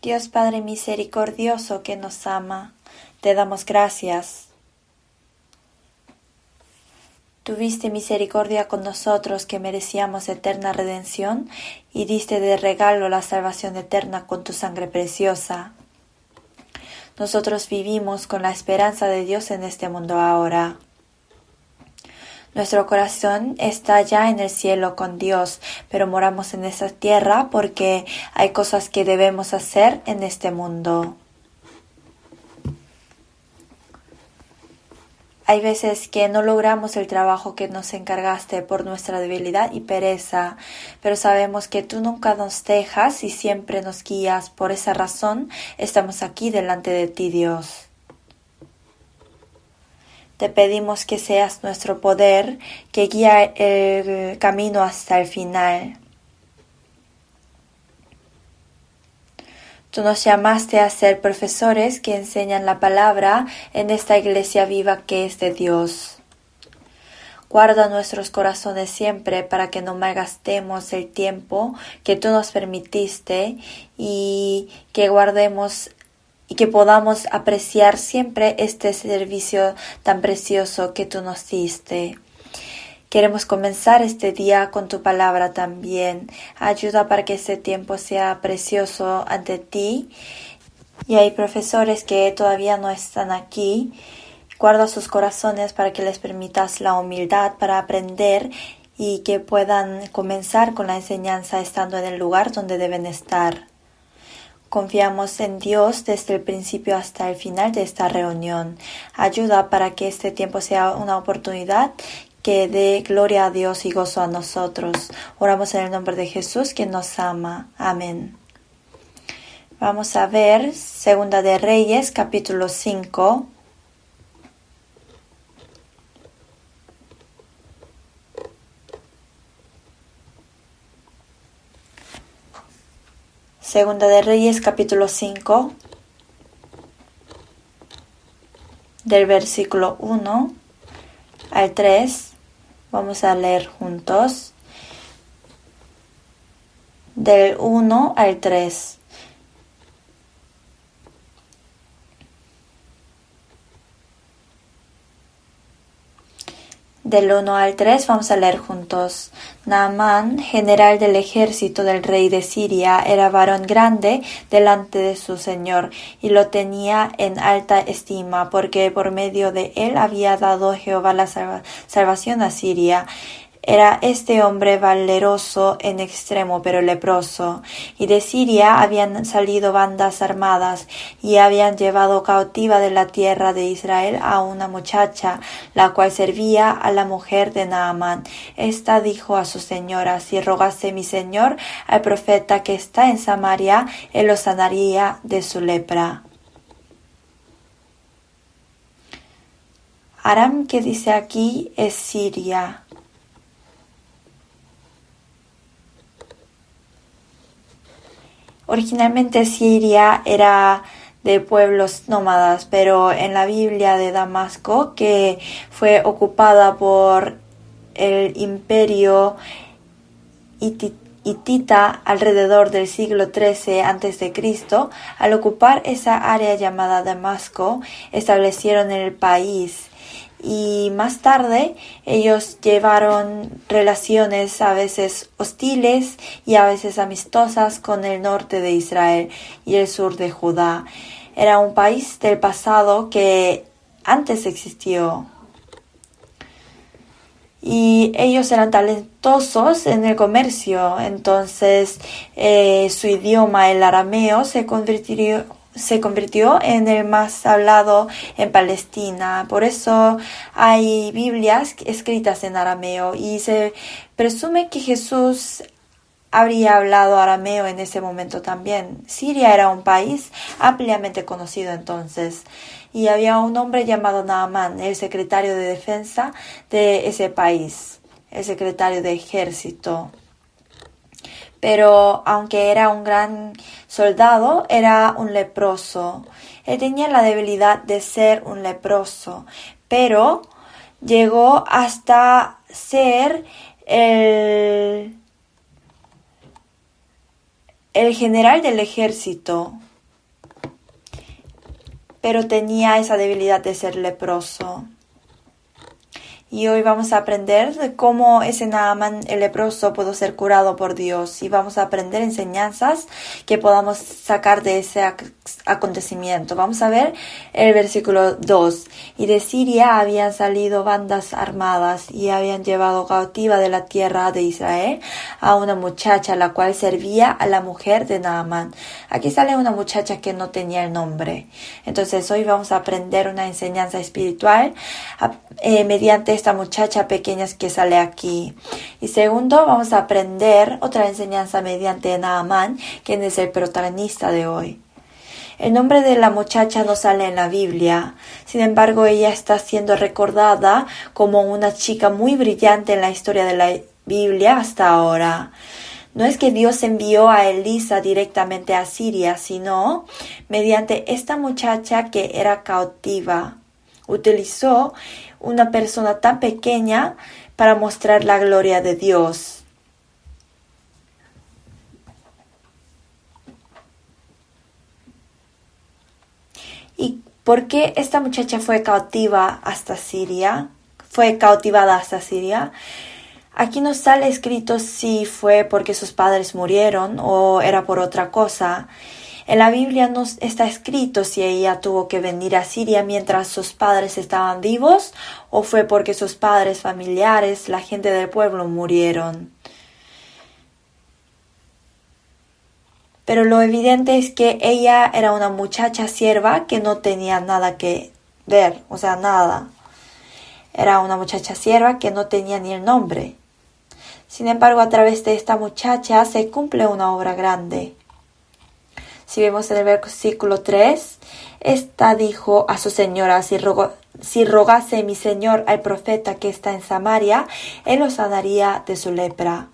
Dios Padre misericordioso que nos ama, te damos gracias. Tuviste misericordia con nosotros que merecíamos eterna redención y diste de regalo la salvación eterna con tu sangre preciosa. Nosotros vivimos con la esperanza de Dios en este mundo ahora. Nuestro corazón está ya en el cielo con Dios, pero moramos en esta tierra porque hay cosas que debemos hacer en este mundo. Hay veces que no logramos el trabajo que nos encargaste por nuestra debilidad y pereza, pero sabemos que tú nunca nos dejas y siempre nos guías. Por esa razón estamos aquí delante de ti, Dios. Te pedimos que seas nuestro poder que guía el camino hasta el final. Tú nos llamaste a ser profesores que enseñan la palabra en esta iglesia viva que es de Dios. Guarda nuestros corazones siempre para que no malgastemos el tiempo que tú nos permitiste y que guardemos y que podamos apreciar siempre este servicio tan precioso que tú nos diste. Queremos comenzar este día con tu palabra también. Ayuda para que este tiempo sea precioso ante ti. Y hay profesores que todavía no están aquí. Guarda sus corazones para que les permitas la humildad para aprender y que puedan comenzar con la enseñanza estando en el lugar donde deben estar. Confiamos en Dios desde el principio hasta el final de esta reunión. Ayuda para que este tiempo sea una oportunidad que dé gloria a Dios y gozo a nosotros. Oramos en el nombre de Jesús, que nos ama. Amén. Vamos a ver Segunda de Reyes, capítulo 5. Segunda de Reyes, capítulo 5, del versículo 1 al 3. Vamos a leer juntos. Del 1 al 3. Del 1 al 3 vamos a leer juntos. Naamán, general del ejército del rey de Siria, era varón grande delante de su señor, y lo tenía en alta estima, porque por medio de él había dado Jehová la salvación a Siria. Era este hombre valeroso en extremo, pero leproso. Y de Siria habían salido bandas armadas, y habían llevado cautiva de la tierra de Israel a una muchacha, la cual servía a la mujer de Naamán. Esta dijo a su señora: si rogase mi señor al profeta que está en Samaria, él lo sanaría de su lepra. Aram, que dice aquí, es Siria. Originalmente Siria era de pueblos nómadas, pero en la Biblia de Damasco, que fue ocupada por el imperio hitita alrededor del siglo XIII a.C., al ocupar esa área llamada Damasco, establecieron el país. Y más tarde ellos llevaron relaciones a veces hostiles y a veces amistosas con el norte de Israel y el sur de Judá. Era un país del pasado que antes existió. Y ellos eran talentosos en el comercio, entonces su idioma, el arameo, se convirtió en el más hablado en Palestina. Por eso hay Biblias escritas en arameo y se presume que Jesús habría hablado arameo en ese momento también. Siria era un país ampliamente conocido entonces. Y había un hombre llamado Naamán, el secretario de defensa de ese país, el secretario de ejército. Pero aunque era un gran soldado, era un leproso. Él tenía la debilidad de ser un leproso, pero llegó hasta ser el general del ejército. pero tenía esa debilidad de ser leproso. Y hoy vamos a aprender de cómo ese Naamán el leproso pudo ser curado por Dios. Y vamos a aprender enseñanzas que podamos sacar de ese acontecimiento. Vamos a ver el versículo 2. Y de Siria habían salido bandas armadas y habían llevado cautiva de la tierra de Israel a una muchacha, la cual servía a la mujer de Naamán. Aquí sale una muchacha que no tenía el nombre. Entonces hoy vamos a aprender una enseñanza espiritual mediante esta muchacha pequeña que sale aquí. Y segundo, vamos a aprender otra enseñanza mediante Naamán, quien es el protagonista de hoy. El nombre de la muchacha no sale en la Biblia. Sin embargo, ella está siendo recordada como una chica muy brillante en la historia de la Biblia hasta ahora. No es que Dios envió a Elisa directamente a Siria, sino mediante esta muchacha que era cautiva. Utilizó una persona tan pequeña para mostrar la gloria de Dios. ¿Y por qué esta muchacha fue cautivada hasta Siria? Aquí no sale escrito si fue porque sus padres murieron o era por otra cosa. En la Biblia no está escrito si ella tuvo que venir a Siria mientras sus padres estaban vivos o fue porque sus padres, familiares, la gente del pueblo murieron. Pero lo evidente es que ella era una muchacha sierva que no tenía nada que ver, o sea, nada. Era una muchacha sierva que no tenía ni el nombre. Sin embargo, a través de esta muchacha se cumple una obra grande. Si vemos en el versículo 3, esta dijo a su señora, si rogase mi señor al profeta que está en Samaria, él lo sanaría de su lepra.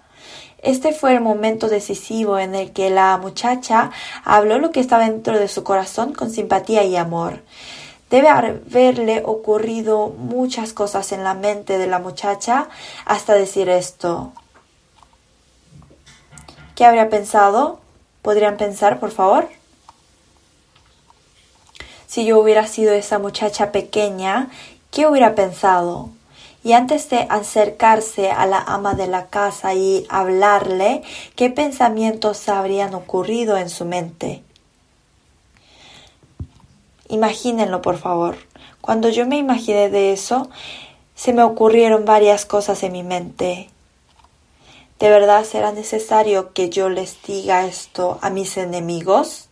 Este fue el momento decisivo en el que la muchacha habló lo que estaba dentro de su corazón con simpatía y amor. Debe haberle ocurrido muchas cosas en la mente de la muchacha hasta decir esto. ¿Qué habría pensado? ¿Podrían pensar, por favor? Si yo hubiera sido esa muchacha pequeña, ¿qué hubiera pensado? Y antes de acercarse a la ama de la casa y hablarle, ¿qué pensamientos habrían ocurrido en su mente? Imagínenlo, por favor. Cuando yo me imaginé de eso, se me ocurrieron varias cosas en mi mente. ¿De verdad será necesario que yo les diga esto a mis enemigos?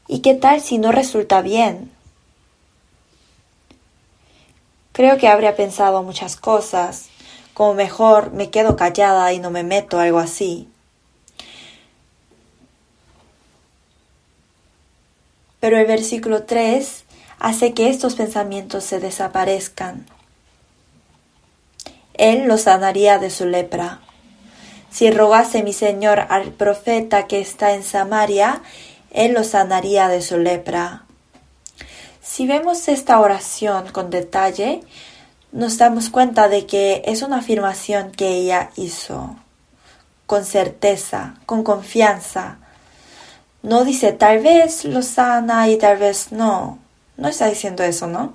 ¿Y qué tal si no resulta bien? Creo que habría pensado muchas cosas, como mejor me quedo callada y no me meto, algo así. Pero el versículo 3 hace que estos pensamientos se desaparezcan. Él lo sanaría de su lepra. Si rogase mi señor al profeta que está en Samaria, él lo sanaría de su lepra. Si vemos esta oración con detalle, nos damos cuenta de que es una afirmación que ella hizo, con certeza, con confianza. No dice tal vez lo sana y tal vez no. No está diciendo eso, ¿no?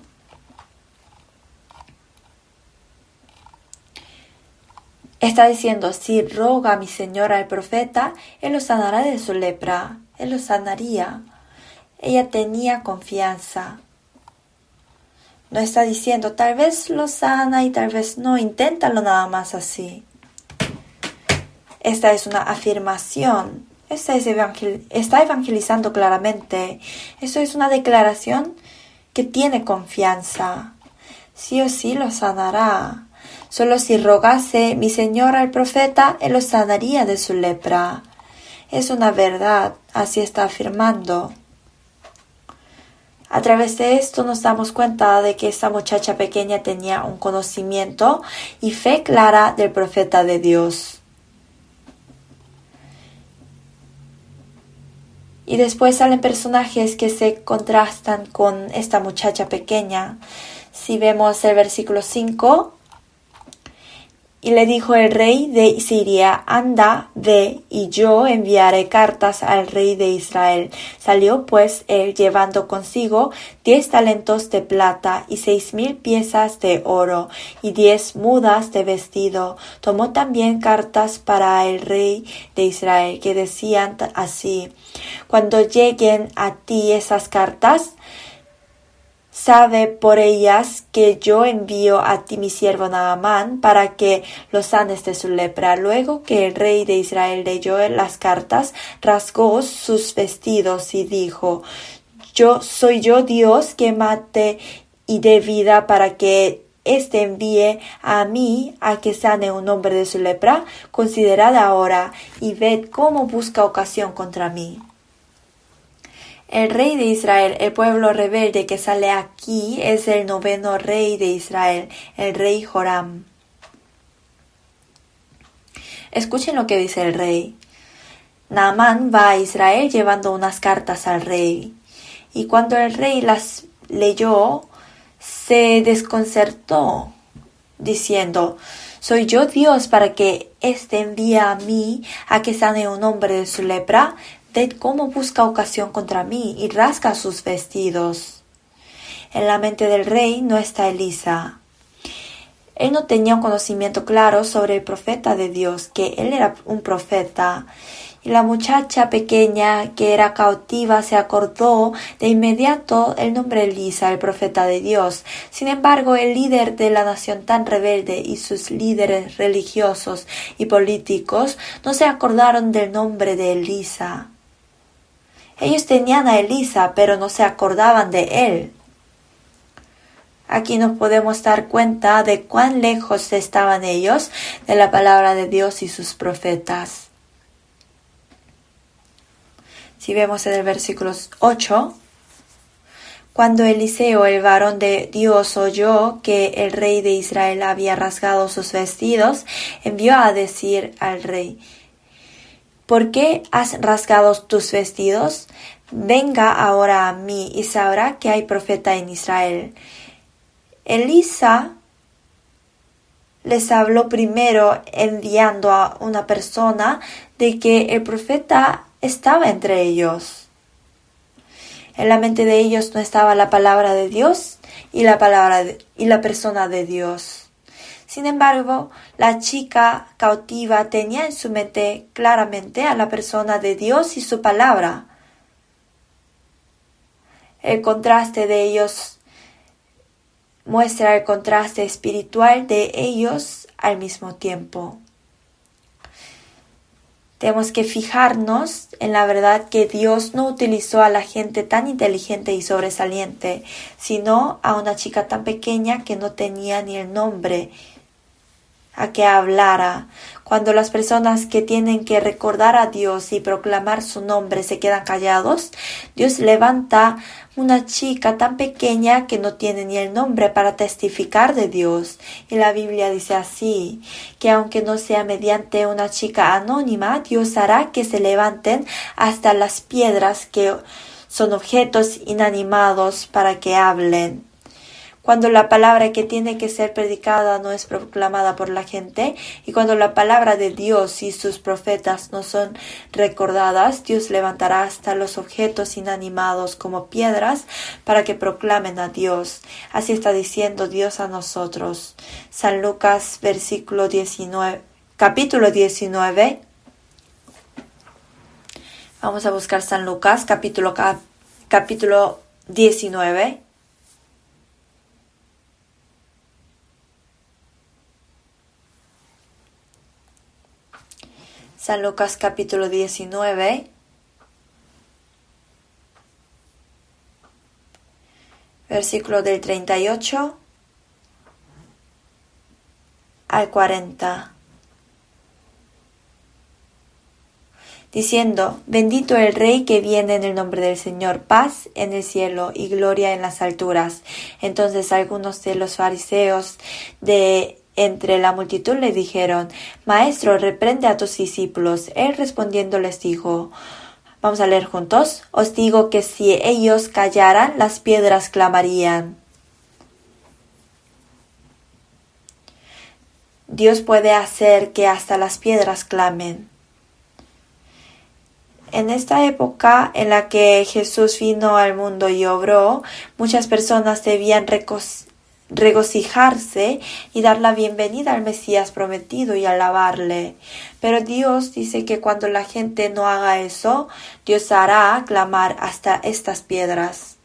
Está diciendo, si roga a mi señor al profeta, él lo sanará de su lepra. Él lo sanaría. Ella tenía confianza. No está diciendo, tal vez lo sana y tal vez no. Inténtalo nada más así. Esta es una afirmación. Está evangelizando claramente. Eso es una declaración que tiene confianza. Sí o sí lo sanará. Solo si rogase mi señor al profeta, él lo sanaría de su lepra. Es una verdad, así está afirmando. A través de esto nos damos cuenta de que esta muchacha pequeña tenía un conocimiento y fe clara del profeta de Dios. Y después salen personajes que se contrastan con esta muchacha pequeña. Si vemos el versículo 5, Y le dijo el rey de Siria: anda, ve, y yo enviaré cartas al rey de Israel. Salió pues él llevando consigo 10 talentos de plata y 6,000 piezas de oro y 10 mudas de vestido. Tomó también cartas para el rey de Israel que decían así: cuando lleguen a ti esas cartas, sabe por ellas que yo envío a ti mi siervo Naamán para que lo sanes de su lepra. Luego que el rey de Israel leyó las cartas, rasgó sus vestidos y dijo: soy yo Dios que mate y dé vida para que éste envíe a mí a que sane un hombre de su lepra. Considerad ahora y ved cómo busca ocasión contra mí. El rey de Israel, el pueblo rebelde que sale aquí, es el 9º rey de Israel, el rey Joram. Escuchen lo que dice el rey. Naamán va a Israel llevando unas cartas al rey. Y cuando el rey las leyó, se desconcertó, diciendo: ¿soy yo Dios para que éste envíe a mí a que sane un hombre de su lepra? Ved cómo busca ocasión contra mí y rasga sus vestidos. En la mente del rey no está Elisa. Él no tenía un conocimiento claro sobre el profeta de Dios, que él era un profeta. Y la muchacha pequeña que era cautiva se acordó de inmediato el nombre Elisa, el profeta de Dios. Sin embargo, el líder de la nación tan rebelde y sus líderes religiosos y políticos no se acordaron del nombre de Elisa. Ellos tenían a Elisa, pero no se acordaban de él. Aquí nos podemos dar cuenta de cuán lejos estaban ellos de la palabra de Dios y sus profetas. Si vemos en el versículo 8, cuando Eliseo, el varón de Dios, oyó que el rey de Israel había rasgado sus vestidos, envió a decir al rey: ¿por qué has rasgado tus vestidos? Venga ahora a mí y sabrá que hay profeta en Israel. Elisa les habló primero enviando a una persona de que el profeta estaba entre ellos. En la mente de ellos no estaba la palabra de Dios y la persona de Dios. Sin embargo, la chica cautiva tenía en su mente claramente a la persona de Dios y su palabra. El contraste de ellos muestra el contraste espiritual de ellos al mismo tiempo. Tenemos que fijarnos en la verdad que Dios no utilizó a la gente tan inteligente y sobresaliente, sino a una chica tan pequeña que no tenía ni el nombre a que hablara. Cuando las personas que tienen que recordar a Dios y proclamar su nombre se quedan callados, Dios levanta una chica tan pequeña que no tiene ni el nombre para testificar de Dios. Y la Biblia dice así, que aunque no sea mediante una chica anónima, Dios hará que se levanten hasta las piedras que son objetos inanimados para que hablen. Cuando la palabra que tiene que ser predicada no es proclamada por la gente, y cuando la palabra de Dios y sus profetas no son recordadas, Dios levantará hasta los objetos inanimados como piedras para que proclamen a Dios. Así está diciendo Dios a nosotros. San Lucas, capítulo 19. Vamos a buscar San Lucas, capítulo 19. San Lucas capítulo 19, versículo del 38 al 40. Diciendo: bendito el Rey que viene en el nombre del Señor, paz en el cielo y gloria en las alturas. Entonces algunos de los fariseos de entre la multitud le dijeron: Maestro, reprende a tus discípulos. Él respondiendo les dijo, vamos a leer juntos: os digo que si ellos callaran, las piedras clamarían. Dios puede hacer que hasta las piedras clamen. En esta época en la que Jesús vino al mundo y obró, muchas personas debían regocijarse y dar la bienvenida al Mesías prometido y alabarle. Pero Dios dice que cuando la gente no haga eso, Dios hará clamar hasta estas piedras.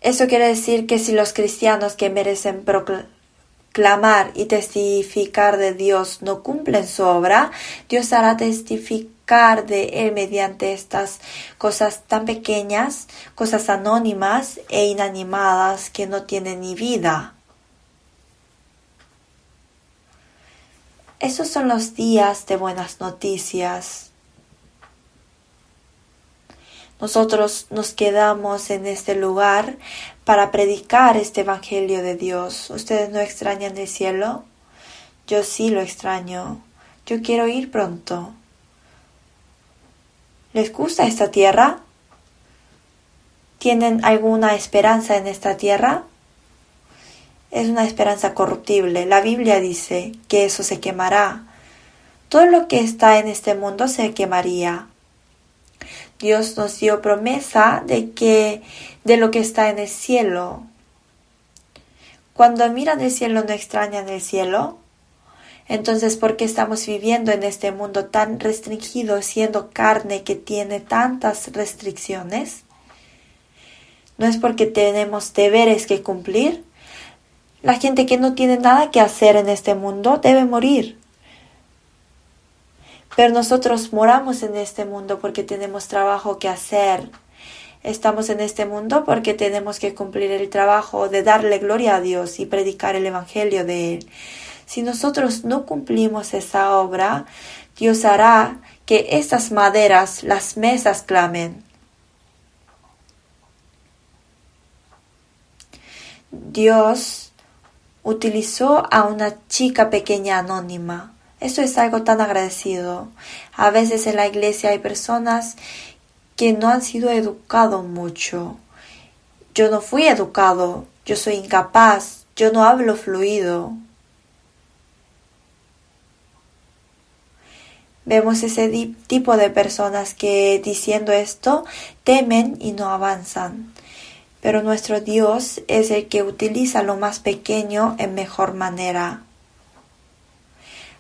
Eso quiere decir que si los cristianos que merecen clamar y testificar de Dios no cumplen su obra, Dios hará testificar de Él mediante estas cosas tan pequeñas, cosas anónimas e inanimadas que no tienen ni vida. Esos son los días de buenas noticias. Nosotros nos quedamos en este lugar para predicar este Evangelio de Dios. ¿Ustedes no extrañan el cielo? Yo sí lo extraño. Yo quiero ir pronto. ¿Les gusta esta tierra? ¿Tienen alguna esperanza en esta tierra? Es una esperanza corruptible. La Biblia dice que eso se quemará. Todo lo que está en este mundo se quemaría. Dios nos dio promesa de lo que está en el cielo. Cuando miran el cielo, ¿no extrañan el cielo? Entonces, ¿por qué estamos viviendo en este mundo tan restringido, siendo carne que tiene tantas restricciones? ¿No es porque tenemos deberes que cumplir? La gente que no tiene nada que hacer en este mundo debe morir. Pero nosotros moramos en este mundo porque tenemos trabajo que hacer. Estamos en este mundo porque tenemos que cumplir el trabajo de darle gloria a Dios y predicar el Evangelio de Él. Si nosotros no cumplimos esa obra, Dios hará que estas maderas, las mesas, clamen. Dios utilizó a una chica pequeña anónima. Eso es algo tan agradecido. A veces en la iglesia hay personas que no han sido educados mucho. Yo no fui educado, yo soy incapaz, yo no hablo fluido. Vemos ese tipo de personas que diciendo esto temen y no avanzan. Pero nuestro Dios es el que utiliza lo más pequeño en mejor manera.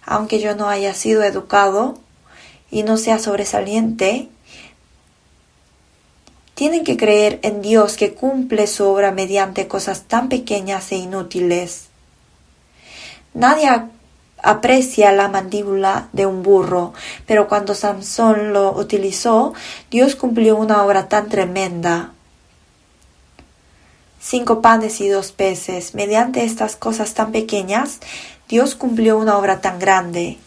Aunque yo no haya sido educado y no sea sobresaliente, tienen que creer en Dios que cumple su obra mediante cosas tan pequeñas e inútiles. Nadie aprecia la mandíbula de un burro, pero cuando Sansón lo utilizó, Dios cumplió una obra tan tremenda. 5 panes y 2 peces. Mediante estas cosas tan pequeñas, Dios cumplió una obra tan grande.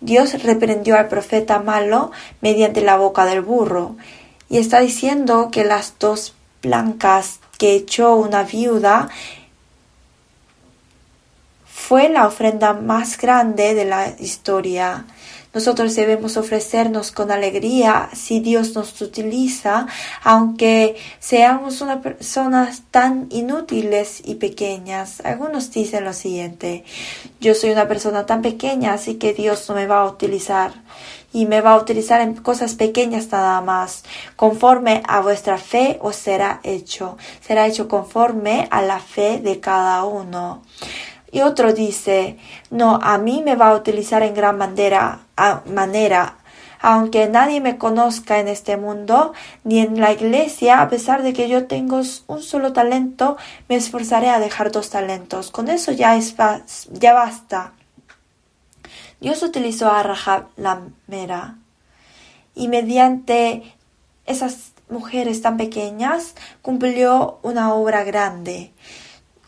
Dios reprendió al profeta malo mediante la boca del burro. Y está diciendo que las 2 blancas que echó una viuda fue la ofrenda más grande de la historia. Nosotros debemos ofrecernos con alegría si Dios nos utiliza, aunque seamos unas personas tan inútiles y pequeñas. Algunos dicen lo siguiente: yo soy una persona tan pequeña, así que Dios no me va a utilizar. Y me va a utilizar en cosas pequeñas nada más. Conforme a vuestra fe os será hecho. Será hecho conforme a la fe de cada uno. Y otro dice: no, a mí me va a utilizar en gran manera, aunque nadie me conozca en este mundo, ni en la iglesia, a pesar de que yo tengo un solo talento, me esforzaré a dejar 2 talentos. Con eso ya basta. Dios utilizó a Rahab la mera, y mediante esas mujeres tan pequeñas cumplió una obra grande.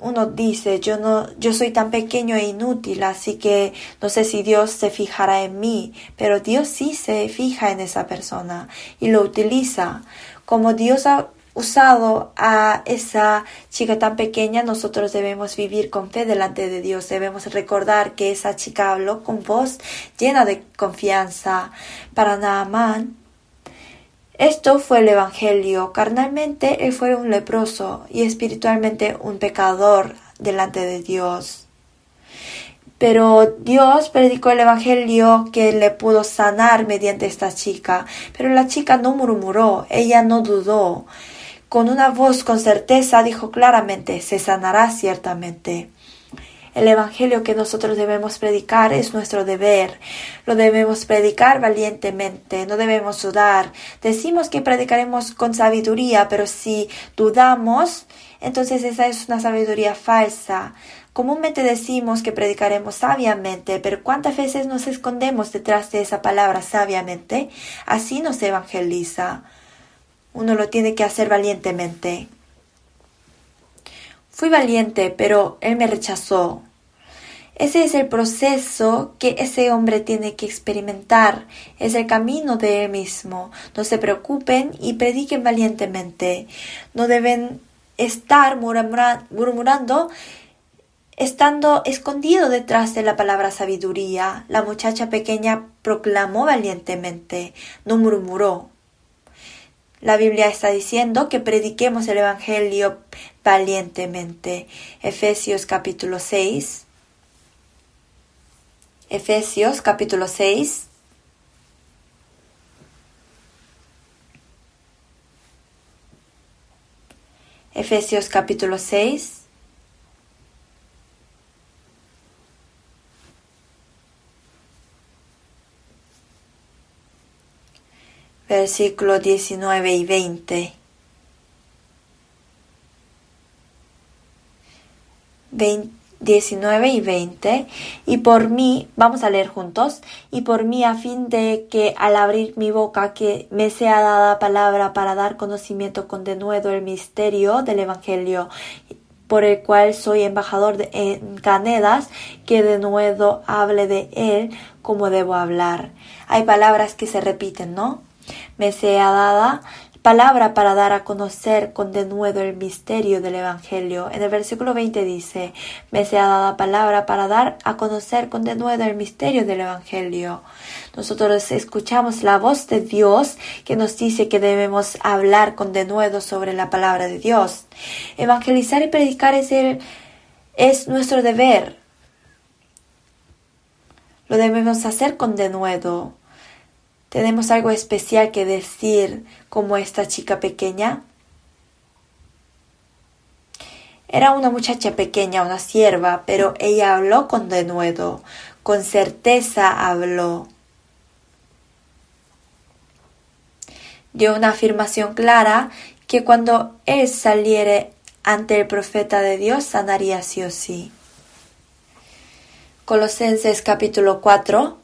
Uno dice: yo soy tan pequeño e inútil, así que no sé si Dios se fijará en mí. Pero Dios sí se fija en esa persona y lo utiliza. Como Dios ha usado a esa chica tan pequeña, nosotros debemos vivir con fe delante de Dios. Debemos recordar que esa chica habló con voz llena de confianza. Para Naamán, Esto fue el Evangelio. Carnalmente él fue un leproso y espiritualmente un pecador delante de Dios. Pero Dios predicó el Evangelio que le pudo sanar mediante esta chica. Pero la chica no murmuró, ella no dudó. Con una voz con certeza dijo claramente, se sanará ciertamente. El Evangelio que nosotros debemos predicar es nuestro deber. Lo debemos predicar valientemente, no debemos dudar. Decimos que predicaremos con sabiduría, pero si dudamos, entonces esa es una sabiduría falsa. Comúnmente decimos que predicaremos sabiamente, pero ¿cuántas veces nos escondemos detrás de esa palabra sabiamente? Así no se evangeliza. Uno lo tiene que hacer valientemente. Fui valiente, pero él me rechazó. Ese es el proceso que ese hombre tiene que experimentar. Es el camino de él mismo. No se preocupen y prediquen valientemente. No deben estar murmurando, estando escondido detrás de la palabra sabiduría. La muchacha pequeña proclamó valientemente, no murmuró. La Biblia está diciendo que prediquemos el Evangelio valientemente. Efesios capítulo 6. Efesios capítulo 6. Efesios capítulo 6. Versículos 19 y 20. 19 y 20. Y por mí, vamos a leer juntos, y por mí a fin de que al abrir mi boca que me sea dada palabra para dar conocimiento con denuedo el misterio del Evangelio, por el cual soy embajador en Ganedas, que de nuevo hable de él como debo hablar. Hay palabras que se repiten, ¿no? Me sea dada palabra para dar a conocer con denuedo el misterio del Evangelio. En el versículo 20 dice, me sea dada palabra para dar a conocer con denuedo el misterio del Evangelio. Nosotros escuchamos la voz de Dios que nos dice que debemos hablar con denuedo sobre la palabra de Dios. Evangelizar y predicar es nuestro deber. Lo debemos hacer con denuedo. ¿Tenemos algo especial que decir como esta chica pequeña? Era una muchacha pequeña, una sierva, pero ella habló con denuedo, con certeza habló. Dio una afirmación clara que cuando él saliere ante el profeta de Dios sanaría sí o sí. Colosenses capítulo 4.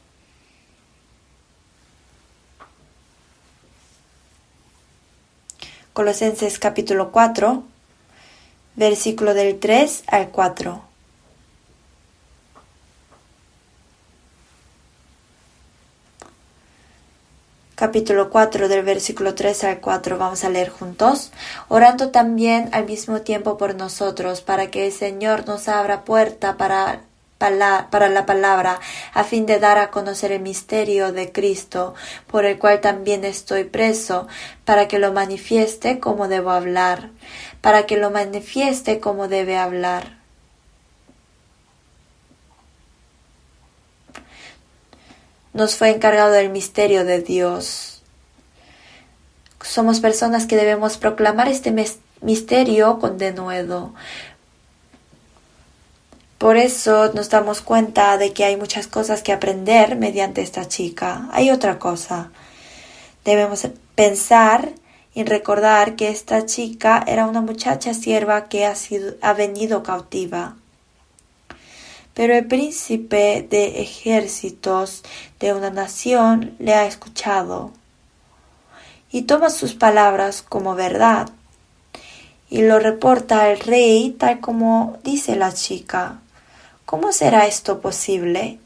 Colosenses capítulo 4, versículo del 3 al 4. Capítulo 4 del versículo 3 al 4 vamos a leer juntos. Orando también al mismo tiempo por nosotros, para que el Señor nos abra puerta para la palabra, a fin de dar a conocer el misterio de Cristo, por el cual también estoy preso, para que lo manifieste como debo hablar, para que lo manifieste como debe hablar. Nos fue encargado el misterio de Dios. Somos personas que debemos proclamar este misterio con denuedo. Por eso nos damos cuenta de que hay muchas cosas que aprender mediante esta chica. Hay otra cosa. Debemos pensar y recordar que esta chica era una muchacha sierva que ha venido cautiva. Pero el príncipe de ejércitos de una nación le ha escuchado y toma sus palabras como verdad y lo reporta al rey tal como dice la chica. ¿Cómo será esto posible?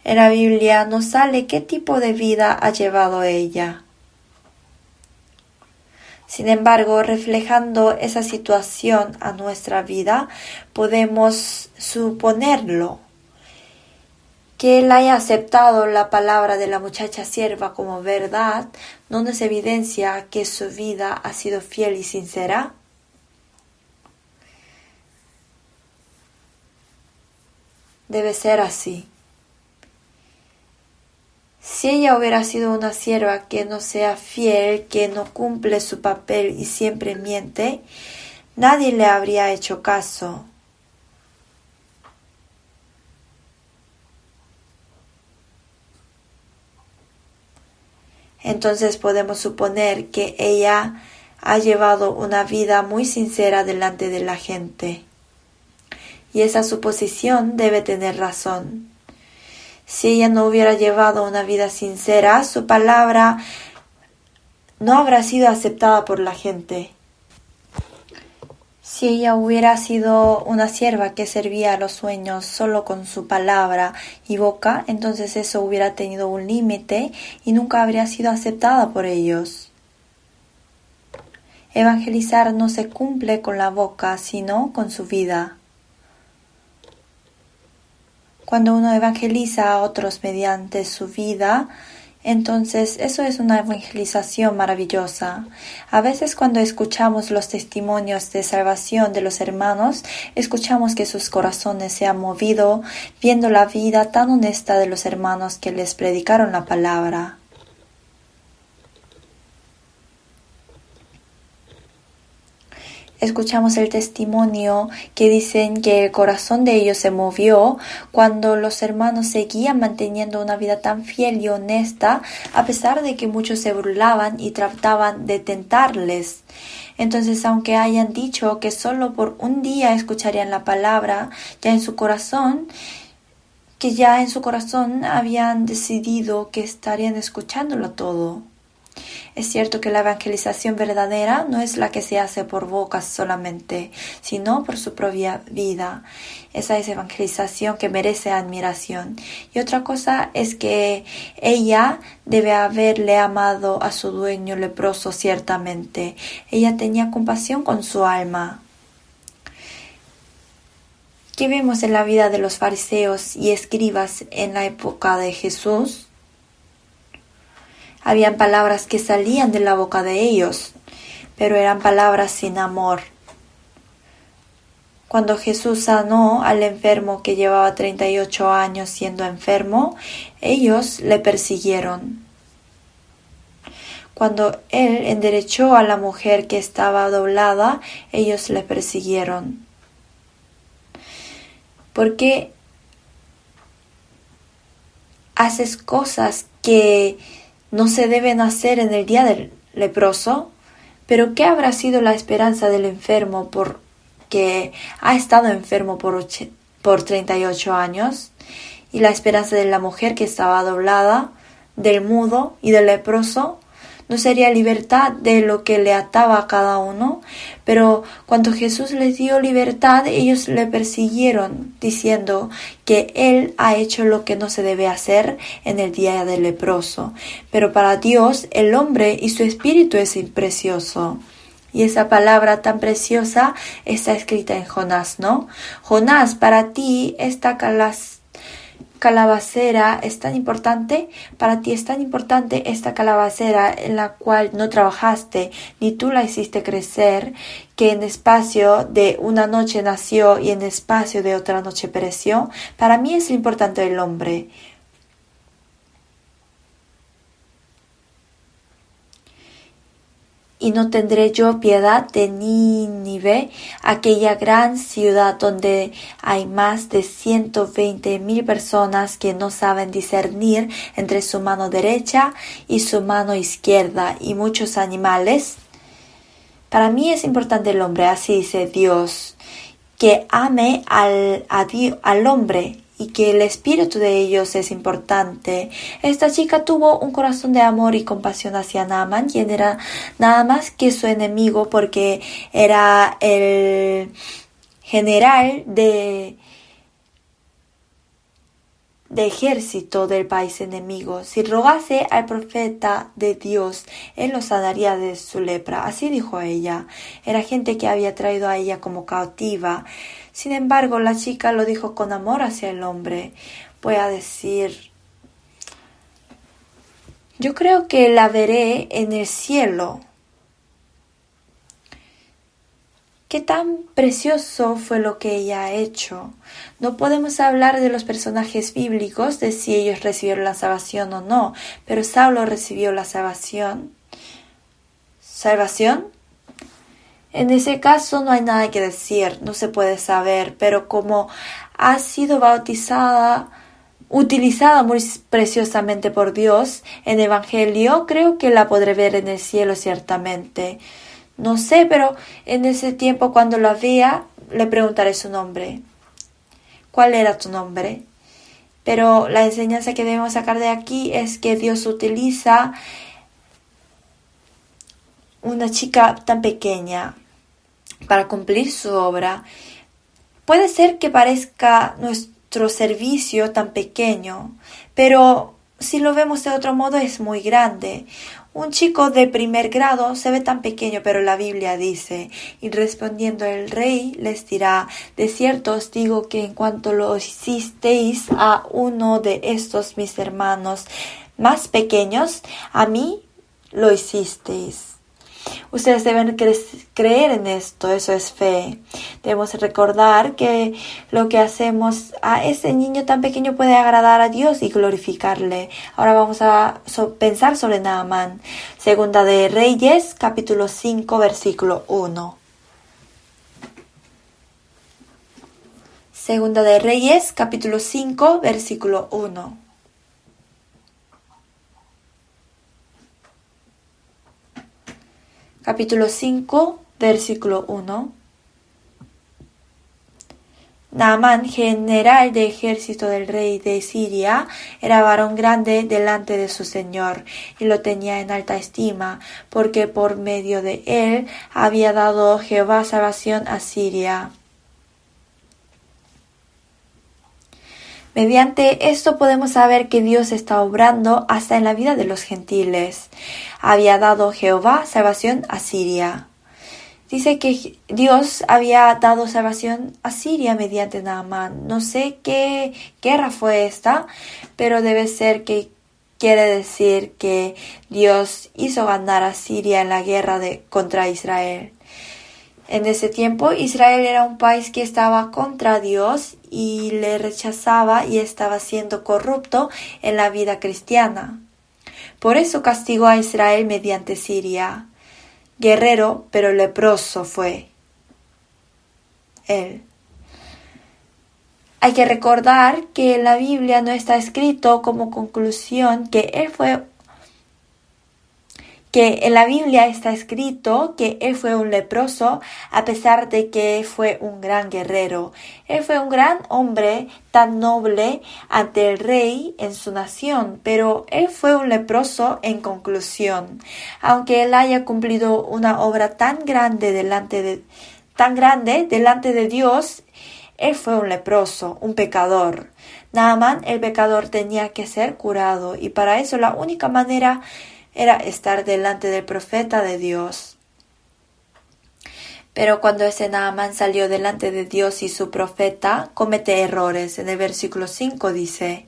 En la Biblia nos sale qué tipo de vida ha llevado ella. Sin embargo, reflejando esa situación a nuestra vida, podemos suponerlo. Que él haya aceptado la palabra de la muchacha sierva como verdad no nos evidencia que su vida ha sido fiel y sincera. Debe ser así. Si ella hubiera sido una sierva que no sea fiel, que no cumple su papel y siempre miente, nadie le habría hecho caso. Entonces podemos suponer que ella ha llevado una vida muy sincera delante de la gente. Y esa suposición debe tener razón. Si ella no hubiera llevado una vida sincera, su palabra no habrá sido aceptada por la gente. Si ella hubiera sido una sierva que servía a los sueños solo con su palabra y boca, entonces eso hubiera tenido un límite y nunca habría sido aceptada por ellos. Evangelizar no se cumple con la boca, sino con su vida. Cuando uno evangeliza a otros mediante su vida, entonces eso es una evangelización maravillosa. A veces cuando escuchamos los testimonios de salvación de los hermanos, escuchamos que sus corazones se han movido viendo la vida tan honesta de los hermanos que les predicaron la palabra. Escuchamos el testimonio que dicen que el corazón de ellos se movió cuando los hermanos seguían manteniendo una vida tan fiel y honesta, a pesar de que muchos se burlaban y trataban de tentarles. Entonces, aunque hayan dicho que solo por un día escucharían la palabra, ya en su corazón habían decidido que estarían escuchándolo todo. Es cierto que la evangelización verdadera no es la que se hace por bocas solamente, sino por su propia vida. Esa es evangelización que merece admiración. Y otra cosa es que ella debe haberle amado a su dueño leproso ciertamente. Ella tenía compasión con su alma. ¿Qué vemos en la vida de los fariseos y escribas en la época de Jesús? Habían palabras que salían de la boca de ellos, pero eran palabras sin amor. Cuando Jesús sanó al enfermo que llevaba 38 años siendo enfermo, ellos le persiguieron. Cuando él enderechó a la mujer que estaba doblada, ellos le persiguieron. ¿Por qué haces cosas que no se deben hacer en el día del leproso? Pero ¿qué habrá sido la esperanza del enfermo porque ha estado enfermo por 38 años? Y la esperanza de la mujer que estaba doblada, del mudo y del leproso, ¿no sería libertad de lo que le ataba a cada uno? Pero cuando Jesús les dio libertad, ellos le persiguieron, diciendo que Él ha hecho lo que no se debe hacer en el día del leproso. Pero para Dios, el hombre y su espíritu es precioso. Y esa palabra tan preciosa está escrita en Jonás, ¿no? Jonás, para ti esta calabacera es tan importante, para ti es tan importante esta calabacera en la cual no trabajaste, ni tú la hiciste crecer, que en espacio de una noche nació y en espacio de otra noche pereció. Para mí es importante el hombre. Y no tendré yo piedad de Nínive, aquella gran ciudad donde hay más de 120,000 personas que no saben discernir entre su mano derecha y su mano izquierda, y muchos animales. Para mí es importante el hombre, así dice Dios, que ame al hombre, y que el espíritu de ellos es importante. Esta chica tuvo un corazón de amor y compasión hacia Naamán, quien era nada más que su enemigo porque era el general de ejército del país enemigo. Si rogase al profeta de Dios, él lo sanaría de su lepra. Así dijo ella. Era gente que había traído a ella como cautiva. Sin embargo, la chica lo dijo con amor hacia el hombre. Voy a decir, yo creo que la veré en el cielo. Qué tan precioso fue lo que ella ha hecho. No podemos hablar de los personajes bíblicos, de si ellos recibieron la salvación o no, pero Saulo recibió la salvación. ¿Salvación? En ese caso no hay nada que decir, no se puede saber, pero como ha sido utilizada muy preciosamente por Dios en el Evangelio, creo que la podré ver en el cielo ciertamente. No sé, pero en ese tiempo cuando la vea, le preguntaré su nombre. ¿Cuál era tu nombre? Pero la enseñanza que debemos sacar de aquí es que Dios utiliza una chica tan pequeña para cumplir su obra. Puede ser que parezca nuestro servicio tan pequeño, pero si lo vemos de otro modo es muy grande. Un chico de primer grado se ve tan pequeño, pero la Biblia dice, y respondiendo el rey les dirá, de cierto os digo que en cuanto lo hicisteis a uno de estos mis hermanos más pequeños, a mí lo hicisteis. Ustedes deben creer en esto, eso es fe. Debemos recordar que lo que hacemos a ese niño tan pequeño puede agradar a Dios y glorificarle. Ahora vamos a pensar sobre Naamán. Segunda de Reyes, capítulo 5, versículo 1. Segunda de Reyes, capítulo 5, versículo 1. Capítulo 5, versículo 1. Naamán, general de ejército del rey de Siria, era varón grande delante de su señor, y lo tenía en alta estima, porque por medio de él había dado Jehová salvación a Siria. Mediante esto podemos saber que Dios está obrando hasta en la vida de los gentiles. Había dado Jehová salvación a Siria. Dice que Dios había dado salvación a Siria mediante Naamán. No sé qué guerra fue esta, pero debe ser que quiere decir que Dios hizo ganar a Siria en la guerra contra Israel. En ese tiempo Israel era un país que estaba contra Dios y le rechazaba y estaba siendo corrupto en la vida cristiana. Por eso castigó a Israel mediante Siria. Guerrero, pero leproso fue él. Hay que recordar que en la Biblia no está escrito como conclusión que en la Biblia está escrito que él fue un leproso a pesar de que fue un gran guerrero. Él fue un gran hombre tan noble ante el rey en su nación, pero él fue un leproso en conclusión. Aunque él haya cumplido una obra tan grande delante de Dios, él fue un leproso, un pecador. Naamán, el pecador, tenía que ser curado y para eso la única manera era estar delante del profeta de Dios. Pero cuando ese Naamán salió delante de Dios y su profeta, comete errores. En el versículo 5 dice,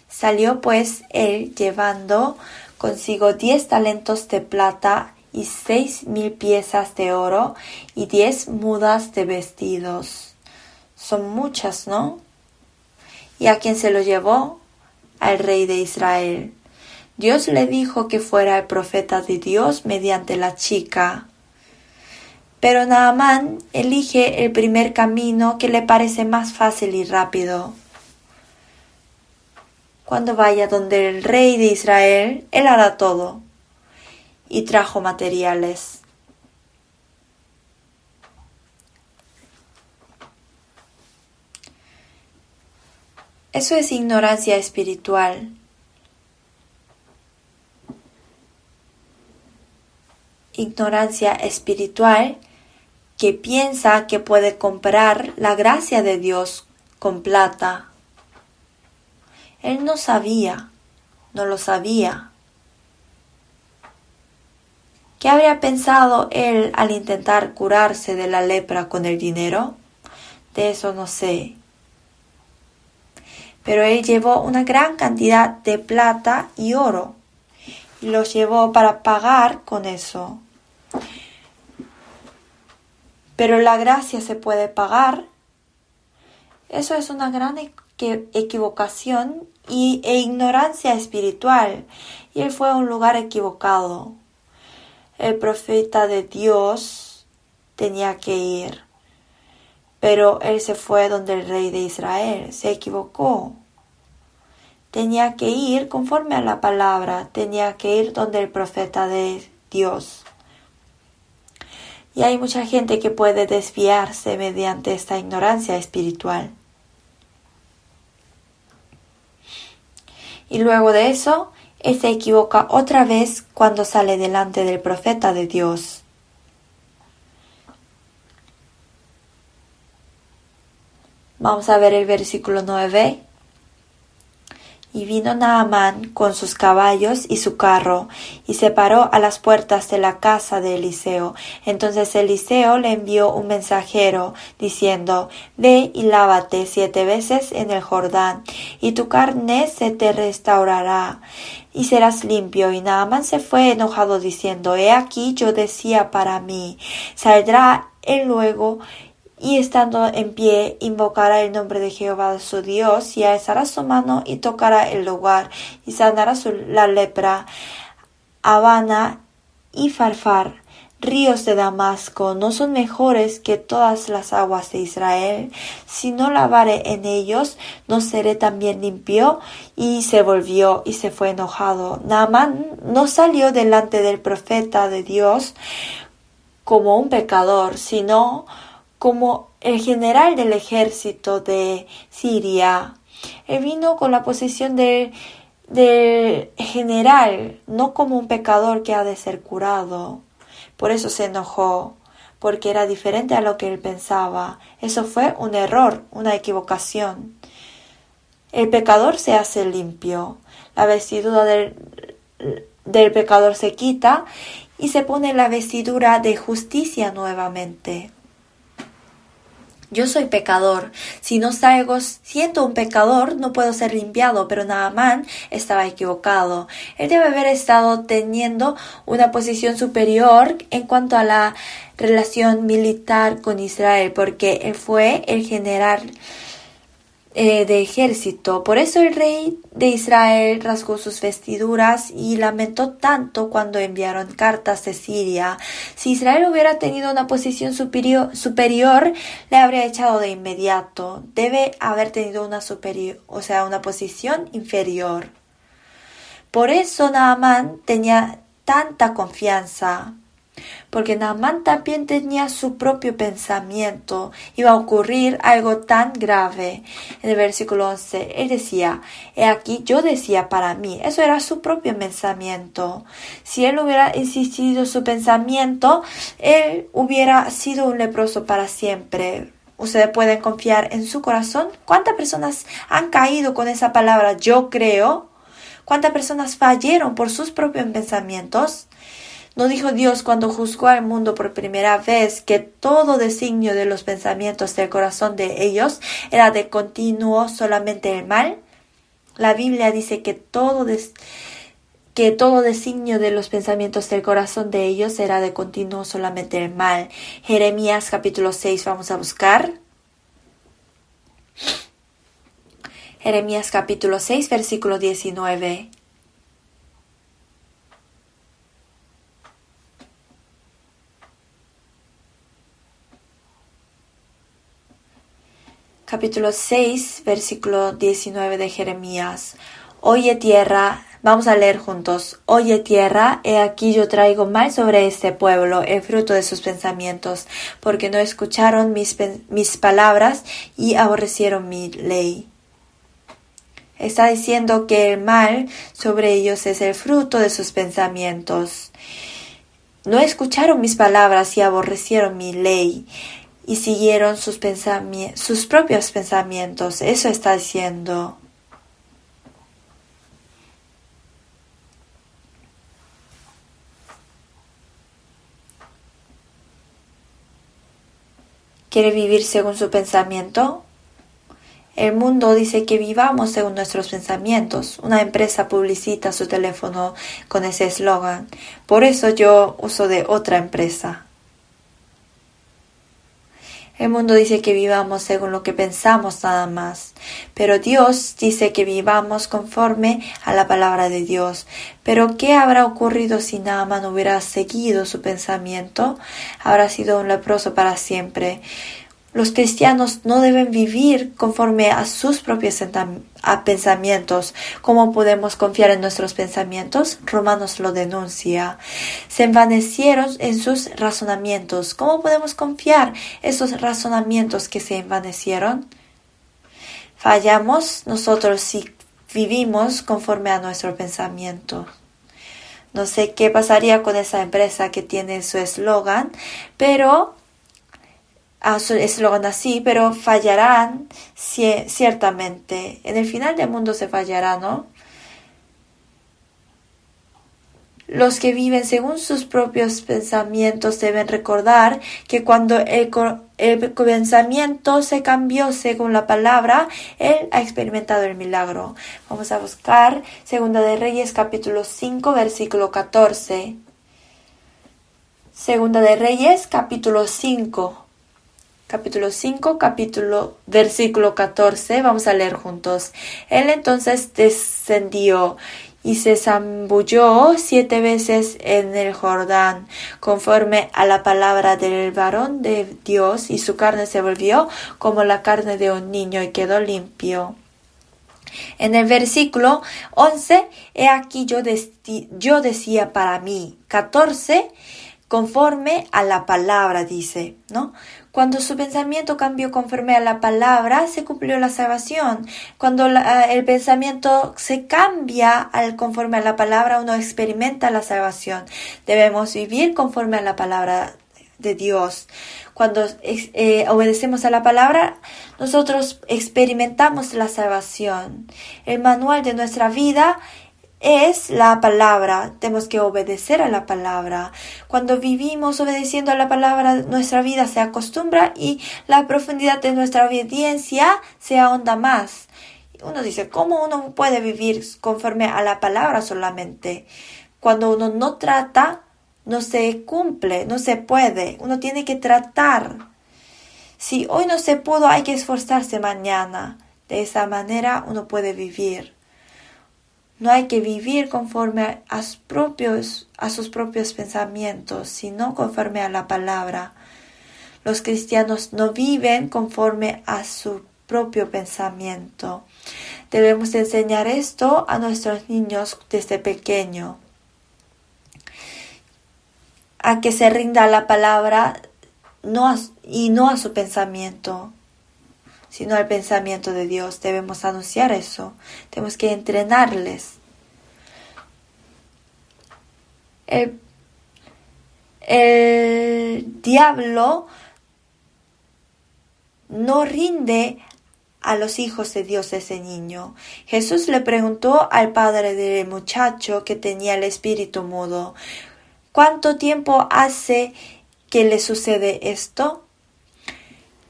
salió pues él llevando consigo 10 talentos de plata y 6,000 piezas de oro y 10 mudas de vestidos. Son muchas, ¿no? ¿Y a quién se lo llevó? Al rey de Israel. Dios le dijo que fuera el profeta de Dios mediante la chica. Pero Naamán elige el primer camino que le parece más fácil y rápido. Cuando vaya donde el rey de Israel, él hará todo. Y trajo materiales. Eso es ignorancia espiritual. Ignorancia espiritual que piensa que puede comprar la gracia de Dios con plata. Él no lo sabía. ¿Qué habría pensado él al intentar curarse de la lepra con el dinero? de eso no sé. Pero él llevó una gran cantidad de plata y oro y los llevó para pagar con eso. Pero la gracia se puede pagar. Eso es una gran equivocación e ignorancia espiritual. Y él fue a un lugar equivocado. El profeta de Dios tenía que ir. Pero él se fue donde el rey de Israel. Se equivocó. Tenía que ir conforme a la palabra. Tenía que ir donde el profeta de Dios. Y hay mucha gente que puede desviarse mediante esta ignorancia espiritual. Y luego de eso, él se equivoca otra vez cuando sale delante del profeta de Dios. Vamos a ver el versículo 9. Y vino Naamán con sus caballos y su carro, y se paró a las puertas de la casa de Eliseo. Entonces Eliseo le envió un mensajero, diciendo: Ve y lávate 7 veces en el Jordán, y tu carne se te restaurará, y serás limpio. Y Naamán se fue enojado, diciendo: He aquí yo decía para mí, saldrá él luego, y estando en pie, invocará el nombre de Jehová su Dios, y alzará su mano y tocará el lugar, y sanará la lepra. Habana y Farfar, ríos de Damasco, ¿no son mejores que todas las aguas de Israel? Si no lavare en ellos, ¿no seré también limpio? Y se volvió y se fue enojado. Naamán no salió delante del profeta de Dios como un pecador, sino como el general del ejército de Siria. Él vino con la posición del general, no como un pecador que ha de ser curado. Por eso se enojó, porque era diferente a lo que él pensaba. Eso fue un error, una equivocación. El pecador se hace limpio. La vestidura del pecador se quita y se pone la vestidura de justicia nuevamente. Yo soy pecador. Si no salgo siendo un pecador, no puedo ser limpiado. Pero Naamán estaba equivocado. Él debe haber estado teniendo una posición superior en cuanto a la relación militar con Israel, porque él fue el general de ejército. Por eso el rey de Israel rasgó sus vestiduras y lamentó tanto cuando enviaron cartas de Siria. Si Israel hubiera tenido una posición superior, le habría echado de inmediato. Debe haber tenido una una posición inferior. Por eso Naamán tenía tanta confianza. Porque Naamán también tenía su propio pensamiento. Iba a ocurrir algo tan grave. En el versículo 11, él decía: He aquí, yo decía para mí. Eso era su propio pensamiento. Si él hubiera insistido su pensamiento, él hubiera sido un leproso para siempre. Ustedes pueden confiar en su corazón. ¿Cuántas personas han caído con esa palabra yo creo? ¿Cuántas personas fallaron por sus propios pensamientos? ¿No dijo Dios cuando juzgó al mundo por primera vez que todo designio de los pensamientos del corazón de ellos era de continuo solamente el mal? La Biblia dice que todo designio de los pensamientos del corazón de ellos era de continuo solamente el mal. Jeremías capítulo 6 vamos a buscar. Jeremías capítulo 6 versículo 19. Capítulo 6, versículo 19 de Jeremías. Oye tierra, vamos a leer juntos. Oye tierra, he aquí yo traigo mal sobre este pueblo, el fruto de sus pensamientos, porque no escucharon mis palabras y aborrecieron mi ley. Está diciendo que el mal sobre ellos es el fruto de sus pensamientos. No escucharon mis palabras y aborrecieron mi ley. Y siguieron sus propios pensamientos. Eso está diciendo. ¿Quiere vivir según su pensamiento? El mundo dice que vivamos según nuestros pensamientos. Una empresa publicita su teléfono con ese eslogan. Por eso yo uso de otra empresa. El mundo dice que vivamos según lo que pensamos nada más. Pero Dios dice que vivamos conforme a la palabra de Dios. Pero ¿qué habrá ocurrido si Naaman hubiera seguido su pensamiento? Habrá sido un leproso para siempre. Los cristianos no deben vivir conforme a sus propios pensamientos. ¿Cómo podemos confiar en nuestros pensamientos? Romanos lo denuncia. Se envanecieron en sus razonamientos. ¿Cómo podemos confiar en esos razonamientos que se envanecieron? Fallamos nosotros si vivimos conforme a nuestro pensamiento. No sé qué pasaría con esa empresa que tiene su eslogan, pero su eslogan así, pero fallarán ciertamente. En el final del mundo se fallará, ¿no? Los que viven según sus propios pensamientos deben recordar que cuando el pensamiento se cambió según la palabra, él ha experimentado el milagro. Vamos a buscar Segunda de Reyes capítulo 5 versículo 14. Segunda de Reyes capítulo 5. Versículo 14, vamos a leer juntos. Él entonces descendió y se zambulló 7 veces en el Jordán, conforme a la palabra del varón de Dios, y su carne se volvió como la carne de un niño y quedó limpio. En el versículo 11, he aquí yo decía para mí. 14, conforme a la palabra, dice, ¿no? Cuando su pensamiento cambió conforme a la palabra, se cumplió la salvación. Cuando el pensamiento se cambia conforme a la palabra, uno experimenta la salvación. Debemos vivir conforme a la palabra de Dios. Cuando obedecemos a la palabra, nosotros experimentamos la salvación. El manual de nuestra vida es la palabra. Tenemos que obedecer a la palabra. Cuando vivimos obedeciendo a la palabra, nuestra vida se acostumbra y la profundidad de nuestra obediencia se ahonda más. Uno dice, ¿cómo uno puede vivir conforme a la palabra solamente? Cuando uno no trata, no se cumple, no se puede. Uno tiene que tratar. Si hoy no se pudo, hay que esforzarse mañana. De esa manera uno puede vivir. No hay que vivir conforme a sus propios pensamientos, sino conforme a la palabra. Los cristianos no viven conforme a su propio pensamiento. Debemos enseñar esto a nuestros niños desde pequeño. A que se rinda a la palabra y no a su pensamiento, sino al pensamiento de Dios. Debemos anunciar eso. Tenemos que entrenarles. El diablo no rinde a los hijos de Dios ese niño. Jesús le preguntó al padre del muchacho que tenía el espíritu mudo, ¿cuánto tiempo hace que le sucede esto?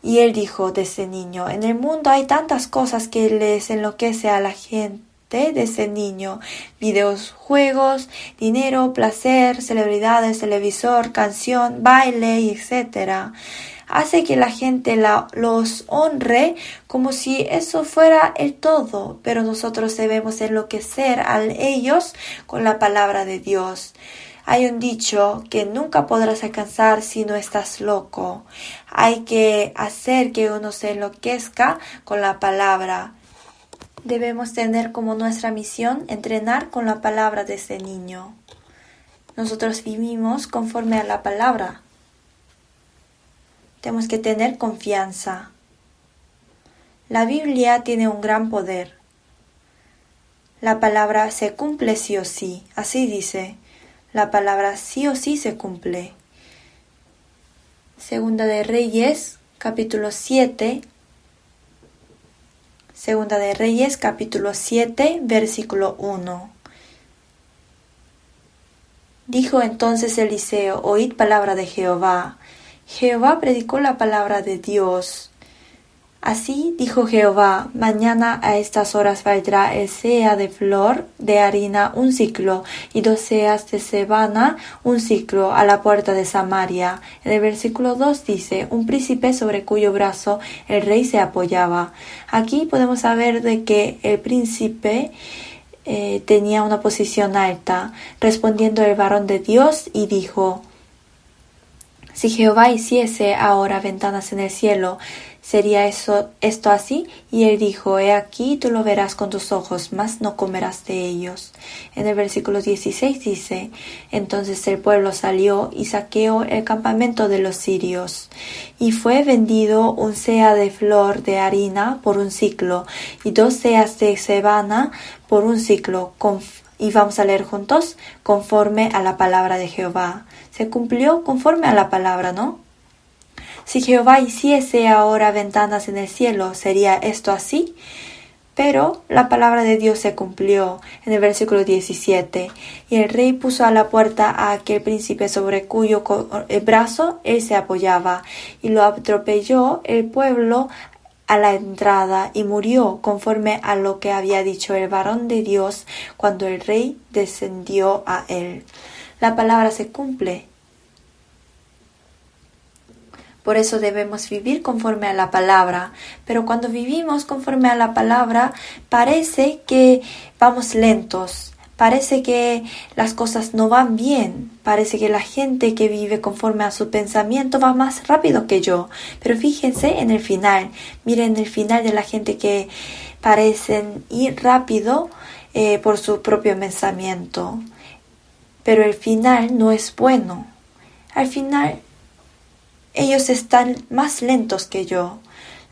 Y él dijo de ese niño, en el mundo hay tantas cosas que les enloquece a la gente de ese niño. Videos, juegos, dinero, placer, celebridades, televisor, canción, baile, etc. Hace que la gente los honre como si eso fuera el todo, pero nosotros debemos enloquecer a ellos con la palabra de Dios. Hay un dicho que nunca podrás alcanzar si no estás loco. Hay que hacer que uno se enloquezca con la palabra. Debemos tener como nuestra misión entrenar con la palabra de ese niño. Nosotros vivimos conforme a la palabra. Tenemos que tener confianza. La Biblia tiene un gran poder. La palabra se cumple sí o sí. Así dice. La palabra sí o sí se cumple. Segunda de Reyes, capítulo 7. Segunda de Reyes, capítulo 7, versículo 1. Dijo entonces Eliseo, oíd palabra de Jehová. Jehová predicó la palabra de Dios. Así dijo Jehová: mañana a estas horas valdrá el seah de flor de harina un siclo, y 2 seas de cebada un siclo, a la puerta de Samaria. En el versículo 2 dice: un príncipe sobre cuyo brazo el rey se apoyaba. Aquí podemos saber de que el príncipe tenía una posición alta. Respondiendo el varón de Dios y dijo: si Jehová hiciese ahora ventanas en el cielo, ¿sería esto así? Y él dijo: he aquí, tú lo verás con tus ojos, mas no comerás de ellos. En el versículo 16 dice: entonces el pueblo salió y saqueó el campamento de los sirios. Y fue vendido un seah de flor de harina por un siclo, y 2 seas de cebada por un siclo. Y vamos a leer juntos: conforme a la palabra de Jehová. Se cumplió conforme a la palabra, ¿no? Si Jehová hiciese ahora ventanas en el cielo, ¿sería esto así? Pero la palabra de Dios se cumplió. En el versículo 17. Y el rey puso a la puerta a aquel príncipe sobre cuyo brazo él se apoyaba, y lo atropelló el pueblo a la entrada, y murió conforme a lo que había dicho el varón de Dios cuando el rey descendió a él. La palabra se cumple. Por eso debemos vivir conforme a la palabra. Pero cuando vivimos conforme a la palabra, parece que vamos lentos. Parece que las cosas no van bien. Parece que la gente que vive conforme a su pensamiento va más rápido que yo. Pero fíjense en el final. Miren el final de la gente que parecen ir rápido por su propio pensamiento. Pero el final no es bueno. Al final ellos están más lentos que yo.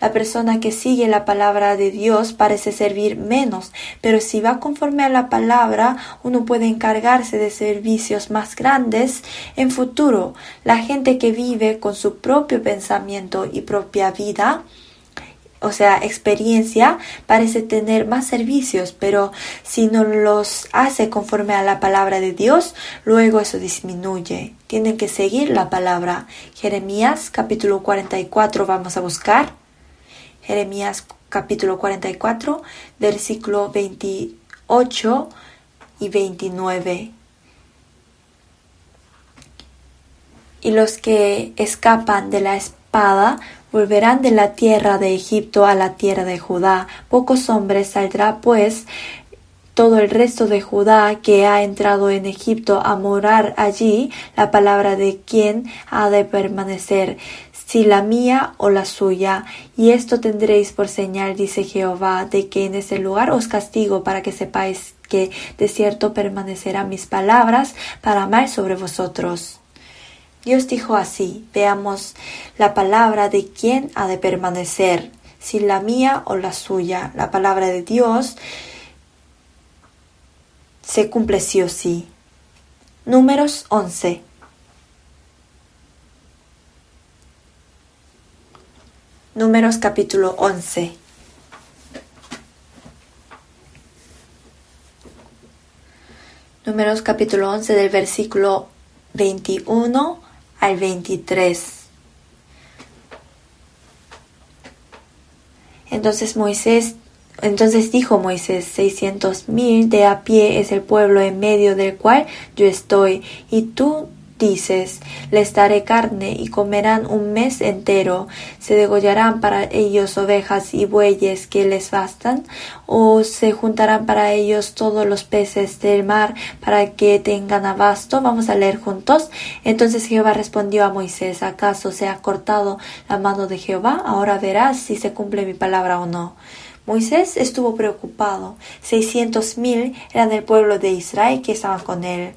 La persona que sigue la palabra de Dios parece servir menos, pero si va conforme a la palabra, uno puede encargarse de servicios más grandes en futuro. La gente que vive con su propio pensamiento y propia vida, o sea, experiencia, parece tener más servicios, pero si no los hace conforme a la palabra de Dios, luego eso disminuye. Tienen que seguir la palabra. Jeremías capítulo 44 vamos a buscar. Jeremías capítulo 44, versículo 28 y 29. Y los que escapan de la espada volverán de la tierra de Egipto a la tierra de Judá. Pocos hombres saldrá pues todo el resto de Judá que ha entrado en Egipto a morar allí. La palabra de quién ha de permanecer, si la mía o la suya. Y esto tendréis por señal, dice Jehová, de que en ese lugar os castigo, para que sepáis que de cierto permanecerán mis palabras para mal sobre vosotros. Dios dijo así. Veamos la palabra de quién ha de permanecer, si la mía o la suya. La palabra de Dios se cumple sí o sí. Números 11. Números capítulo 11. Números capítulo 11 del versículo 21 al 23. Entonces dijo Moisés: 600,000 de a pie es el pueblo en medio del cual yo estoy, y tú dices: les daré carne, y comerán un mes entero. ¿Se degollarán para ellos ovejas y bueyes que les bastan? ¿O se juntarán para ellos todos los peces del mar para que tengan abasto? Vamos a leer juntos. Entonces Jehová respondió a Moisés: ¿acaso se ha cortado la mano de Jehová? Ahora verás si se cumple mi palabra o no. Moisés estuvo preocupado. 600,000 eran el pueblo de Israel que estaban con él.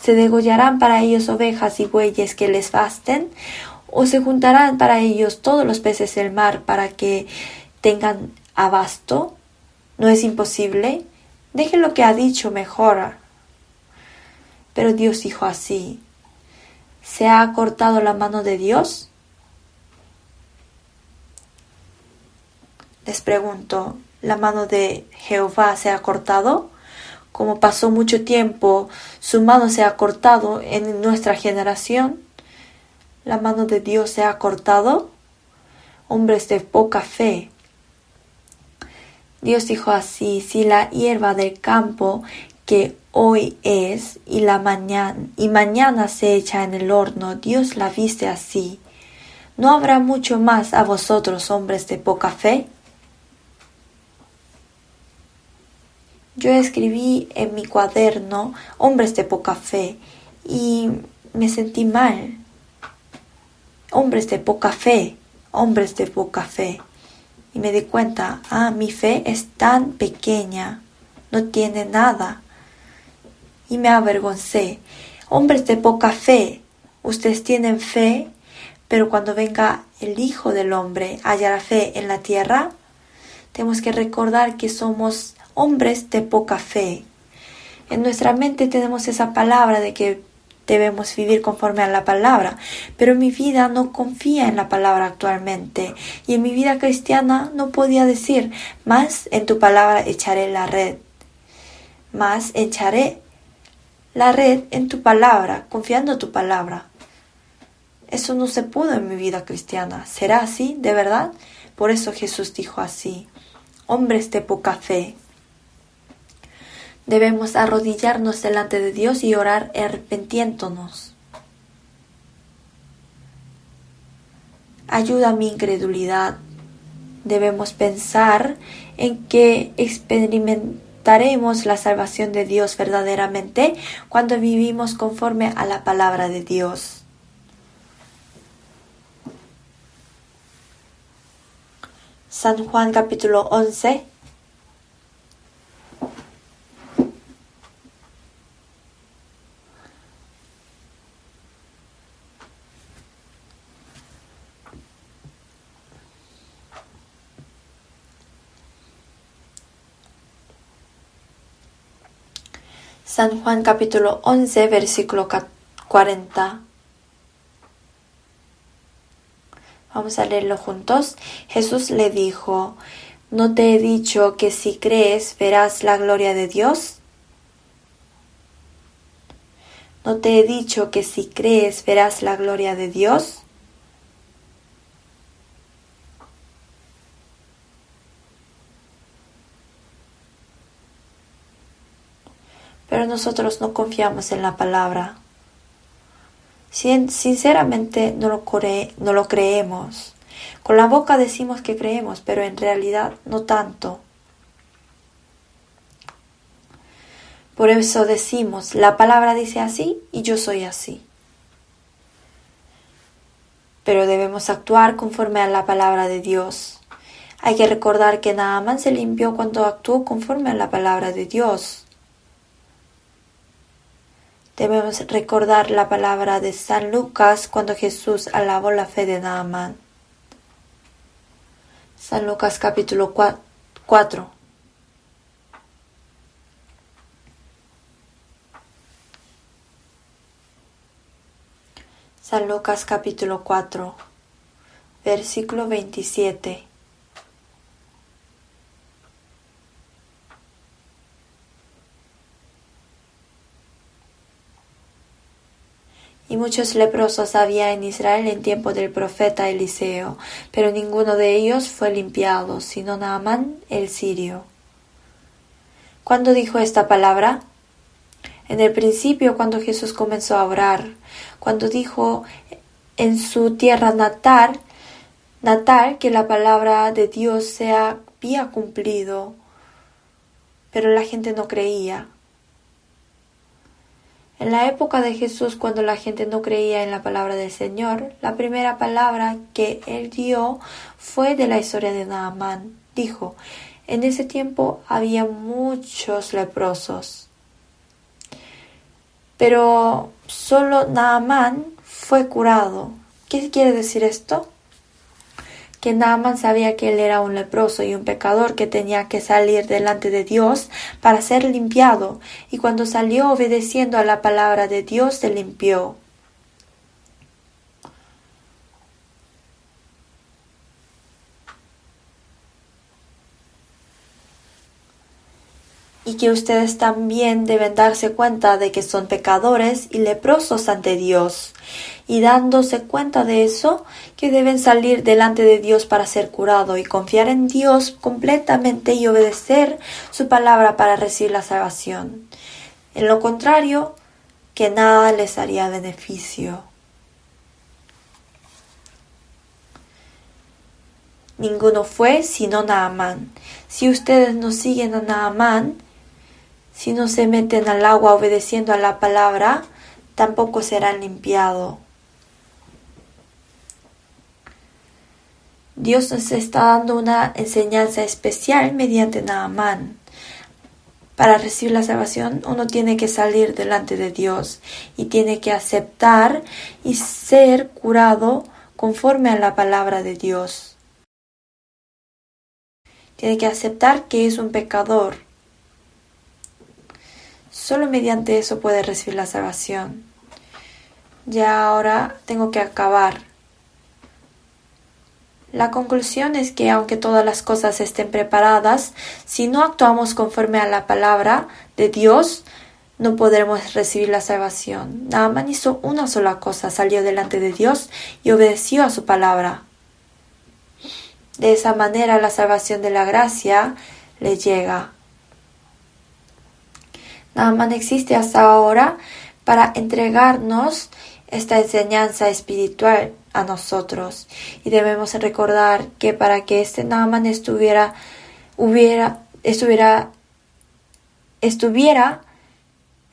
¿Se degollarán para ellos ovejas y bueyes que les basten? ¿O se juntarán para ellos todos los peces del mar para que tengan abasto? ¿No es imposible? Deje lo que ha dicho mejor. Pero Dios dijo así: ¿se ha cortado la mano de Dios? Les pregunto, ¿la mano de Jehová se ha cortado? Como pasó mucho tiempo, su mano se ha cortado en nuestra generación. la mano de Dios se ha cortado? Hombres de poca fe. Dios dijo así: si la hierba del campo que hoy es y mañana se echa en el horno, Dios la viste así, ¿no habrá mucho más a vosotros, hombres de poca fe? Yo escribí en mi cuaderno hombres de poca fe y me sentí mal. Hombres de poca fe, hombres de poca fe. Y me di cuenta, mi fe es tan pequeña, no tiene nada. Y me avergoncé. Hombres de poca fe, ustedes tienen fe, pero cuando venga el Hijo del Hombre, ¿hallará fe en la tierra? Tenemos que recordar que somos hombres de poca fe. En nuestra mente tenemos esa palabra de que debemos vivir conforme a la palabra, pero mi vida no confía en la palabra actualmente, y en mi vida cristiana no podía decir: más en tu palabra echaré la red, más echaré la red en tu palabra, confiando en tu palabra. Eso no se pudo en mi vida cristiana. ¿Será así, de verdad? Por eso Jesús dijo así: hombres de poca fe. Debemos arrodillarnos delante de Dios y orar arrepintiéndonos. Ayuda a mi incredulidad. Debemos pensar en que experimentaremos la salvación de Dios verdaderamente cuando vivimos conforme a la palabra de Dios. San Juan capítulo 11. San Juan capítulo 11, versículo 40. Vamos a leerlo juntos. Jesús le dijo: ¿no te he dicho que si crees verás la gloria de Dios? ¿No te he dicho que si crees verás la gloria de Dios? Pero nosotros no confiamos en la palabra. Sinceramente no lo creemos. Con la boca decimos que creemos, pero en realidad no tanto. Por eso decimos: la palabra dice así y yo soy así. Pero debemos actuar conforme a la palabra de Dios. Hay que recordar que Naamán se limpió cuando actuó conforme a la palabra de Dios. Debemos recordar la palabra de San Lucas cuando Jesús alabó la fe de Naamán. San Lucas capítulo 4. San Lucas capítulo 4, versículo 27. Y muchos leprosos había en Israel en tiempo del profeta Eliseo, pero ninguno de ellos fue limpiado, sino Naamán el sirio. ¿Cuándo dijo esta palabra? En el principio, cuando Jesús comenzó a orar, cuando dijo en su tierra natal que la palabra de Dios se había cumplido, pero la gente no creía. En la época de Jesús, cuando la gente no creía en la palabra del Señor, la primera palabra que Él dio fue de la historia de Naamán. Dijo: en ese tiempo había muchos leprosos, pero solo Naamán fue curado. ¿Qué quiere decir esto? Que Naamán sabía que él era un leproso y un pecador que tenía que salir delante de Dios para ser limpiado, y cuando salió obedeciendo a la palabra de Dios se limpió. y que ustedes también deben darse cuenta de que son pecadores y leprosos ante Dios, y dándose cuenta de eso, que deben salir delante de Dios para ser curado y confiar en Dios completamente y obedecer su palabra para recibir la salvación. En lo contrario, que nada les haría beneficio. Ninguno fue sino Naamán. Si ustedes no siguen a Naamán, si no se meten al agua obedeciendo a la palabra, tampoco serán limpiados. Dios nos está dando una enseñanza especial mediante Naamán. Para recibir la salvación, uno tiene que salir delante de Dios y tiene que aceptar y ser curado conforme a la palabra de Dios. Tiene que aceptar que es un pecador. Solo mediante eso puede recibir la salvación. Ya ahora tengo que acabar. La conclusión es que aunque todas las cosas estén preparadas, si no actuamos conforme a la palabra de Dios, no podremos recibir la salvación. Naamán hizo una sola cosa, salió delante de Dios y obedeció a su palabra. De esa manera la salvación de la gracia le llega. Naamán existe hasta ahora para entregarnos esta enseñanza espiritual a nosotros, y debemos recordar que para que este Naamán estuviera,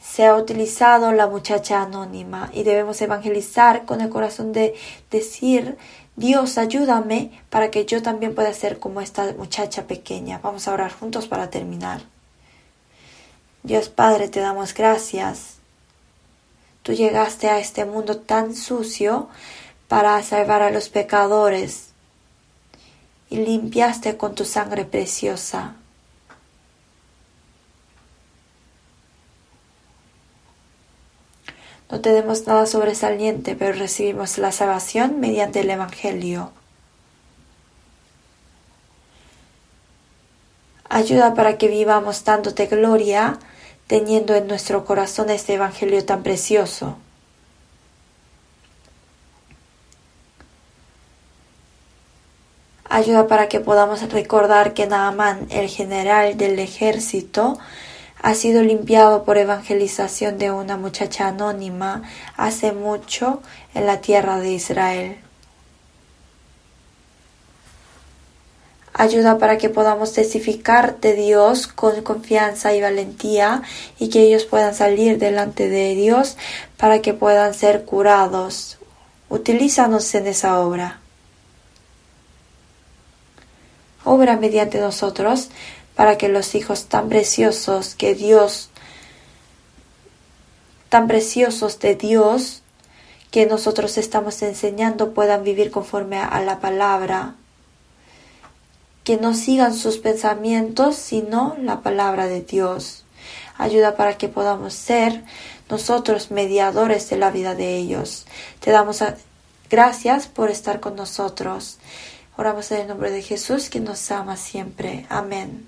se ha utilizado la muchacha anónima, y debemos evangelizar con el corazón de decir: Dios, ayúdame para que yo también pueda ser como esta muchacha pequeña. Vamos a orar juntos para terminar. Dios Padre, te damos gracias. Tú llegaste a este mundo tan sucio para salvar a los pecadores y limpiaste con tu sangre preciosa. No tenemos nada sobresaliente, pero recibimos la salvación mediante el Evangelio. Ayuda para que vivamos dándote gloria, teniendo en nuestro corazón este Evangelio tan precioso. Ayuda para que podamos recordar que Naamán, el general del ejército, ha sido limpiado por evangelización de una muchacha anónima hace mucho en la tierra de Israel. Ayuda para que podamos testificar de Dios con confianza y valentía, y que ellos puedan salir delante de Dios para que puedan ser curados. Utilízanos en esa obra. Obra mediante nosotros para que los hijos tan preciosos de Dios que nosotros estamos enseñando puedan vivir conforme a la palabra. Que no sigan sus pensamientos, sino la palabra de Dios. Ayuda para que podamos ser nosotros mediadores de la vida de ellos. Te damos gracias por estar con nosotros. Oramos en el nombre de Jesús, que nos ama siempre. Amén.